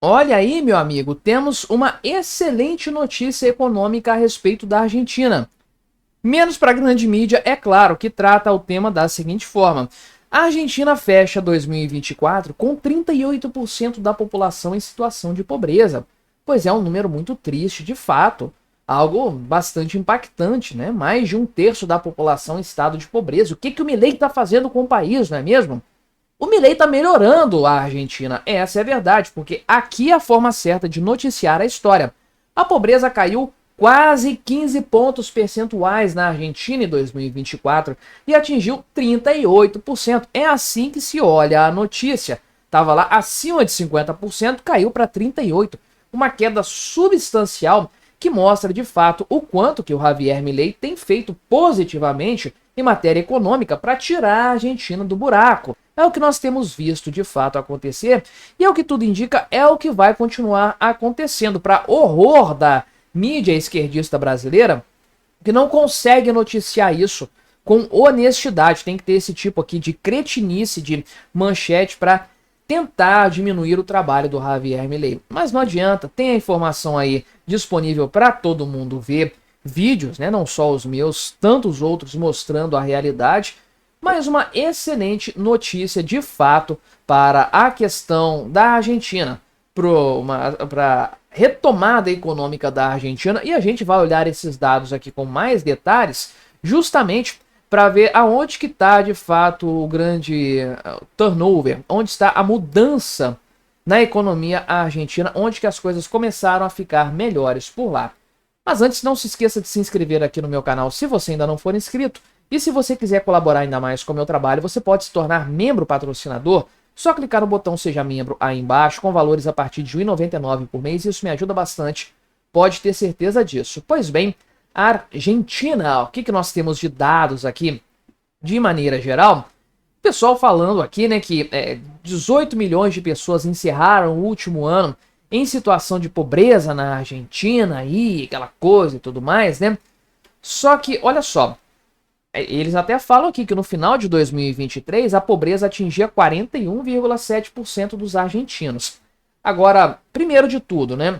Olha aí, meu amigo, temos uma excelente notícia econômica a respeito da Argentina. Menos para a grande mídia, é claro, que trata o tema da seguinte forma: a Argentina fecha 2024 com 38% da população em situação de pobreza. Pois é um número muito triste, de fato. Algo bastante impactante, né? Mais de um terço da população em estado de pobreza. O que o Milei está fazendo com o país, não é mesmo? O Milei está melhorando a Argentina, essa é a verdade, porque aqui é a forma certa de noticiar a história. A pobreza caiu quase 15 pontos percentuais na Argentina em 2024 e atingiu 38%. É assim que se olha a notícia. Estava lá acima de 50%, caiu para 38%. Uma queda substancial que mostra de fato o quanto que o Javier Milei tem feito positivamente em matéria econômica para tirar a Argentina do buraco. É o que nós temos visto de fato acontecer e é o que tudo indica, é o que vai continuar acontecendo, para horror da mídia esquerdista brasileira, que não consegue noticiar isso com honestidade. Tem que ter esse tipo aqui de cretinice, de manchete para tentar diminuir o trabalho do Javier Milei. Mas não adianta, tem a informação aí disponível para todo mundo ver, vídeos, né, não só os meus, tantos outros mostrando a realidade. Mas uma excelente notícia de fato para a questão da Argentina, para retomada econômica da Argentina, e a gente vai olhar esses dados aqui com mais detalhes, justamente para ver aonde que está de fato o grande turnover, onde está a mudança na economia argentina, onde que as coisas começaram a ficar melhores por lá. Mas antes, não se esqueça de se inscrever aqui no meu canal se você ainda não for inscrito. E se você quiser colaborar ainda mais com o meu trabalho, você pode se tornar membro patrocinador. Só clicar no botão Seja Membro aí embaixo, com valores a partir de R$ 1,99 por mês. Isso me ajuda bastante, pode ter certeza disso. Pois bem, a Argentina, o que nós temos de dados aqui, de maneira geral? O pessoal falando aqui, né, que 18 milhões de pessoas encerraram o último ano em situação de pobreza na Argentina, aí, aquela coisa e tudo mais, né? Só que, olha só, eles até falam aqui que no final de 2023 a pobreza atingia 41,7% dos argentinos. Agora, primeiro de tudo, né?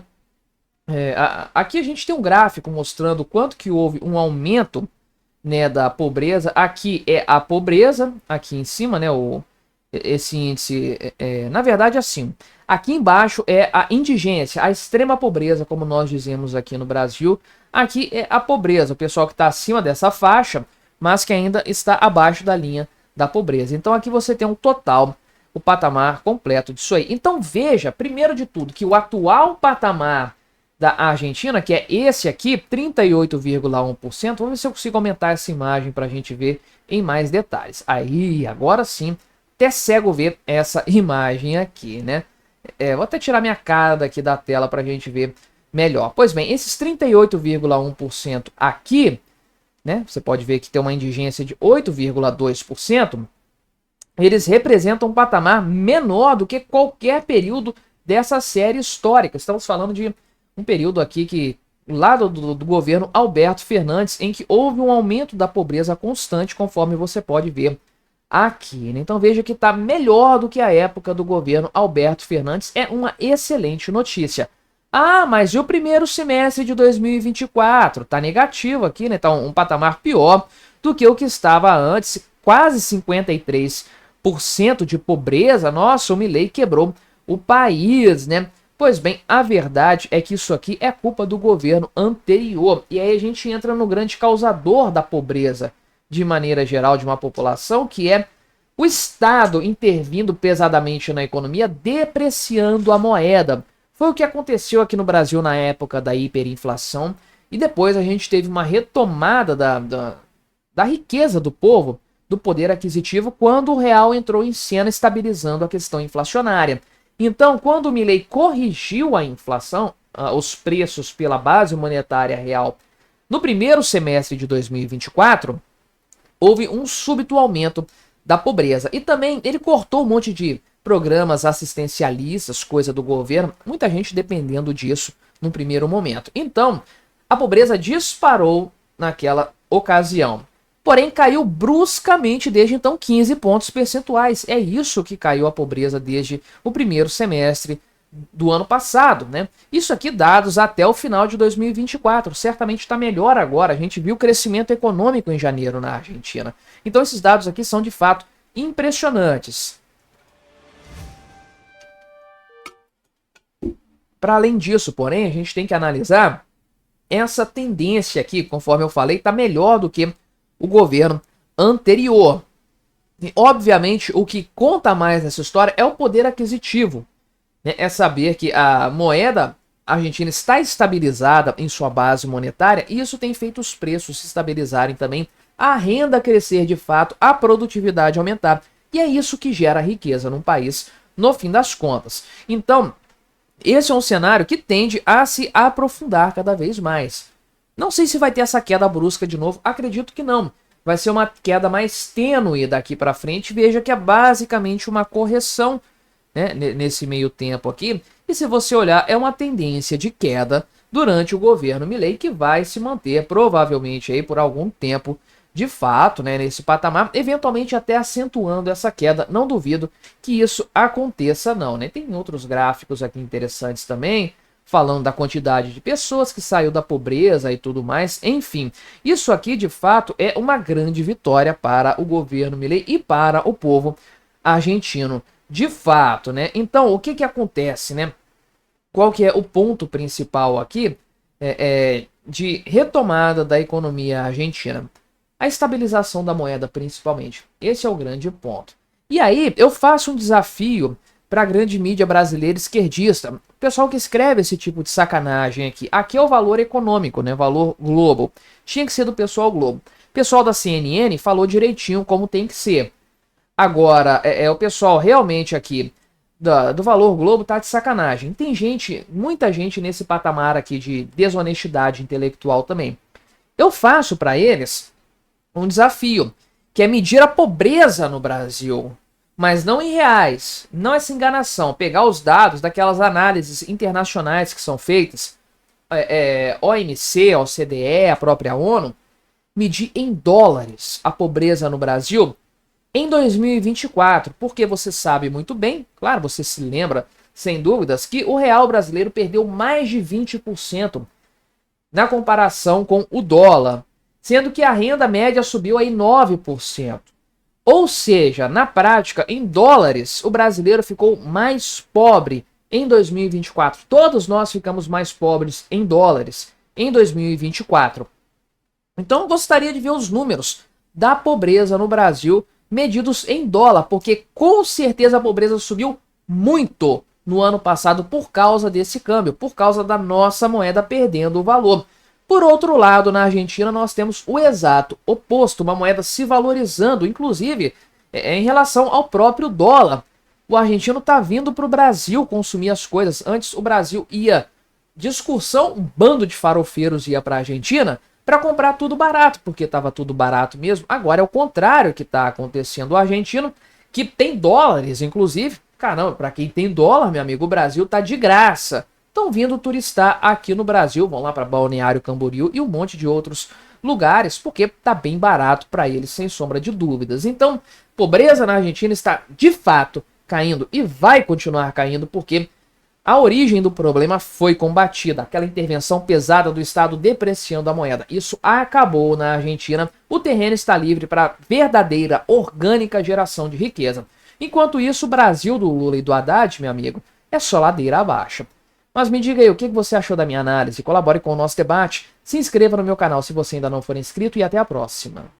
Aqui a gente tem um gráfico mostrando quanto que houve um aumento, né, da pobreza. Aqui é a pobreza, aqui em cima, né, esse índice, na verdade, assim, aqui embaixo é a indigência, a extrema pobreza, como nós dizemos aqui no Brasil. Aqui é a pobreza, o pessoal que está acima dessa faixa, mas que ainda está abaixo da linha da pobreza. Então aqui você tem um total, o patamar completo disso aí. Então veja, primeiro de tudo, que o atual patamar da Argentina, que é esse aqui, 38,1%. Vamos ver se eu consigo aumentar essa imagem para a gente ver em mais detalhes. Aí, agora sim, até cego ver essa imagem aqui, né? Vou até tirar minha cara daqui da tela para a gente ver melhor. Pois bem, esses 38,1% aqui, né? Você pode ver que tem uma indigência de 8,2%. Eles representam um patamar menor do que qualquer período dessa série histórica. Estamos falando de um período aqui que, lá do governo Alberto Fernandes, em que houve um aumento da pobreza constante, conforme você pode ver aqui, né? Então veja que está melhor do que a época do governo Alberto Fernandes. É uma excelente notícia. Ah, mas e o primeiro semestre de 2024? Tá negativo aqui, né? Tá um patamar pior do que o que estava antes, quase 53% de pobreza. Nossa, o Milei quebrou o país, né? Pois bem, a verdade é que isso aqui é culpa do governo anterior. E aí a gente entra no grande causador da pobreza, de maneira geral, de uma população, que é o Estado intervindo pesadamente na economia, depreciando a moeda. Foi o que aconteceu aqui no Brasil na época da hiperinflação. E depois a gente teve uma retomada da riqueza do povo, do poder aquisitivo, quando o real entrou em cena, estabilizando a questão inflacionária. Então, quando o Milei corrigiu a inflação, os preços pela base monetária real, no primeiro semestre de 2024, houve um súbito aumento da pobreza. E também ele cortou um monte de programas assistencialistas, coisa do governo, muita gente dependendo disso no primeiro momento. Então, a pobreza disparou naquela ocasião. Porém, caiu bruscamente desde então 15 pontos percentuais. É isso que caiu a pobreza desde o primeiro semestre do ano passado, né? Isso aqui dados até o final de 2024, certamente está melhor agora, a gente viu crescimento econômico em janeiro na Argentina. Então esses dados aqui são de fato impressionantes. Para além disso, porém, a gente tem que analisar essa tendência aqui, conforme eu falei, está melhor do que o governo anterior. E, obviamente, o que conta mais nessa história é o poder aquisitivo. É saber que a moeda argentina está estabilizada em sua base monetária e isso tem feito os preços se estabilizarem também, a renda crescer de fato, a produtividade aumentar. E é isso que gera riqueza num país, no fim das contas. Então, esse é um cenário que tende a se aprofundar cada vez mais. Não sei se vai ter essa queda brusca de novo, acredito que não. Vai ser uma queda mais tênue daqui para frente. Veja que é basicamente uma correção, né, nesse meio tempo aqui. E se você olhar, é uma tendência de queda durante o governo Milei que vai se manter provavelmente aí por algum tempo de fato, né, nesse patamar, eventualmente até acentuando essa queda. Não duvido que isso aconteça não, né? Tem outros gráficos aqui interessantes também, falando da quantidade de pessoas que saiu da pobreza e tudo mais. Enfim, isso aqui de fato é uma grande vitória para o governo Milei e para o povo argentino, de fato, né? Então, o que que acontece, né? Qual que é o ponto principal aqui de retomada da economia argentina? A estabilização da moeda, principalmente. Esse é o grande ponto. E aí, eu faço um desafio para a grande mídia brasileira esquerdista. O pessoal que escreve esse tipo de sacanagem aqui. Aqui é o valor econômico, né? Valor Globo. Tinha que ser do pessoal Globo. O pessoal da CNN falou direitinho como tem que ser. Agora, o pessoal realmente aqui do Valor Globo tá de sacanagem. Tem gente, muita gente nesse patamar aqui de desonestidade intelectual também. Eu faço para eles um desafio, que é medir a pobreza no Brasil, mas não em reais, não essa enganação, pegar os dados daquelas análises internacionais que são feitas, OMC, OCDE, a própria ONU, medir em dólares a pobreza no Brasil em 2024, porque você sabe muito bem, claro, você se lembra, sem dúvidas, que o real brasileiro perdeu mais de 20% na comparação com o dólar, sendo que a renda média subiu aí 9%. Ou seja, na prática, em dólares, o brasileiro ficou mais pobre em 2024. Todos nós ficamos mais pobres em dólares em 2024. Então, eu gostaria de ver os números da pobreza no Brasil medidos em dólar, porque com certeza a pobreza subiu muito no ano passado por causa desse câmbio, por causa da nossa moeda perdendo o valor. Por outro lado, na Argentina nós temos o exato oposto, uma moeda se valorizando, inclusive em relação ao próprio dólar. O argentino está vindo para o Brasil consumir as coisas. Antes o Brasil ia de excursão, um bando de farofeiros ia para a Argentina para comprar tudo barato, porque estava tudo barato mesmo. Agora é o contrário que está acontecendo. O argentino, que tem dólares, inclusive, caramba, para quem tem dólar, meu amigo, o Brasil tá de graça. Estão vindo turistar aqui no Brasil, vão lá para Balneário Camboriú e um monte de outros lugares, porque tá bem barato para eles, sem sombra de dúvidas. Então, pobreza na Argentina está de fato caindo e vai continuar caindo, porque a origem do problema foi combatida, aquela intervenção pesada do Estado depreciando a moeda. Isso acabou na Argentina, o terreno está livre para verdadeira, orgânica geração de riqueza. Enquanto isso, o Brasil do Lula e do Haddad, meu amigo, é só ladeira abaixo. Mas me diga aí, o que você achou da minha análise? Colabore com o nosso debate, se inscreva no meu canal se você ainda não for inscrito e até a próxima.